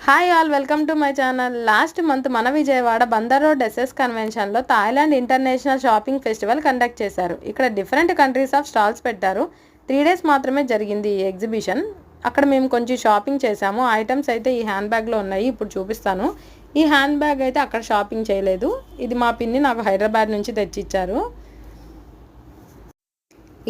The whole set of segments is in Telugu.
Hi all, welcome to my channel. Last month మన విజయవాడ బందర్ రోడ్ ఎస్ఎస్ కన్వెన్షన్లో Thailand international shopping festival conduct చేశారు. ఇక్కడ డిఫరెంట్ కంట్రీస్ ఆఫ్ స్టాల్స్ పెట్టారు. 3 days మాత్రమే జరిగింది ఈ ఎగ్జిబిషన్. అక్కడ మేము కొంచెం షాపింగ్ చేసాము. ఐటమ్స్ అయితే ఈ హ్యాండ్ బ్యాగ్లో ఉన్నాయి, ఇప్పుడు చూపిస్తాను. ఈ హ్యాండ్ బ్యాగ్ అయితే అక్కడ షాపింగ్ చేయలేదు. ఇది మా పిన్ని నాకు హైదరాబాద్ నుంచి తెచ్చిచ్చారు.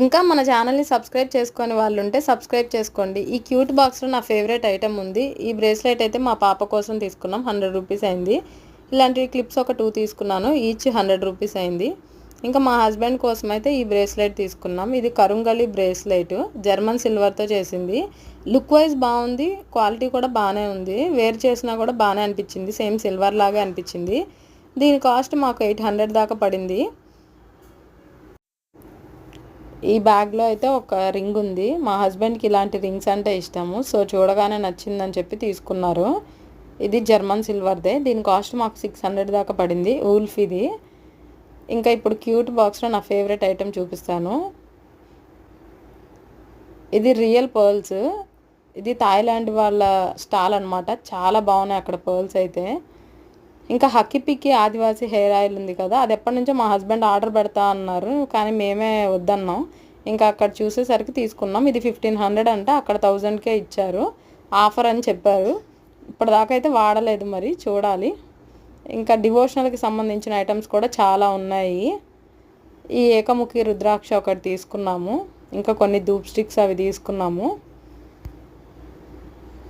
ఇంకా మన ఛానల్ని సబ్స్క్రైబ్ చేసుకొని వాళ్ళు ఉంటే సబ్స్క్రైబ్ చేసుకోండి. ఈ క్యూట్ బాక్స్లో నా ఫేవరెట్ ఐటమ్ ఉంది. ఈ బ్రేస్లెట్ అయితే మా పాప కోసం తీసుకున్నాం, 100 రూపీస్ అయింది. ఇలాంటి క్లిప్స్ ఒక 2 తీసుకున్నాను, ఈచ్ 100 రూపీస్ అయింది. ఇంకా మా హస్బెండ్ కోసం అయితే ఈ బ్రేస్లెట్ తీసుకున్నాం. ఇది కరుంగలి బ్రేస్లెట్, జర్మన్ సిల్వర్తో చేసింది. లుక్ వైజ్ బాగుంది, క్వాలిటీ కూడా బాగానే ఉంది. వేర్ చేసినా కూడా బాగానే అనిపించింది, సేమ్ సిల్వర్ లాగే అనిపించింది. దీని కాస్ట్ మాకు 800 దాకా పడింది. ఈ బ్యాగ్లో అయితే ఒక రింగ్ ఉంది. మా హస్బెండ్కి ఇలాంటి రింగ్స్ అంటే ఇష్టము, సో చూడగానే నచ్చిందని చెప్పి తీసుకున్నారు. ఇది జర్మన్ సిల్వర్దే. దీని కాస్ట్ మాకు 600 దాకా పడింది, ఊల్ఫ్ ఇది. ఇంకా ఇప్పుడు క్యూట్ బాక్స్లో నా ఫేవరెట్ ఐటెం చూపిస్తాను. ఇది రియల్ పర్ల్స్. ఇది థాయిలాండ్ వాళ్ళ స్టాల్ అనమాట. చాలా బాగున్నాయి అక్కడ పర్ల్స్ అయితే. ఇంకా హక్కి పిక్కి ఆదివాసీ హెయిర్ ఆయిల్ ఉంది కదా, అది ఎప్పటి నుంచో మా హస్బెండ్ ఆర్డర్ పెడతా అన్నారు, కానీ మేమే వద్దన్నాం. ఇంకా అక్కడ చూసేసరికి తీసుకున్నాం. ఇది 1500 అంట, అక్కడ 1000కే ఇచ్చారు, ఆఫర్ అని చెప్పారు. ఇప్పటిదాకా అయితే వాడలేదు, మరి చూడాలి. ఇంకా డివోషనల్కి సంబంధించిన ఐటమ్స్ కూడా చాలా ఉన్నాయి. ఈ ఏకముఖి రుద్రాక్ష ఒకటి తీసుకున్నాము, ఇంకా కొన్ని ధూప్ స్టిక్స్ అవి తీసుకున్నాము.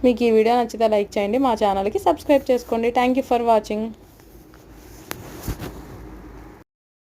మీకు ఈ వీడియో నచ్చితే లైక్ చేయండి, మా ఛానల్కి సబ్స్క్రైబ్ చేసుకోండి. Thank you for watching.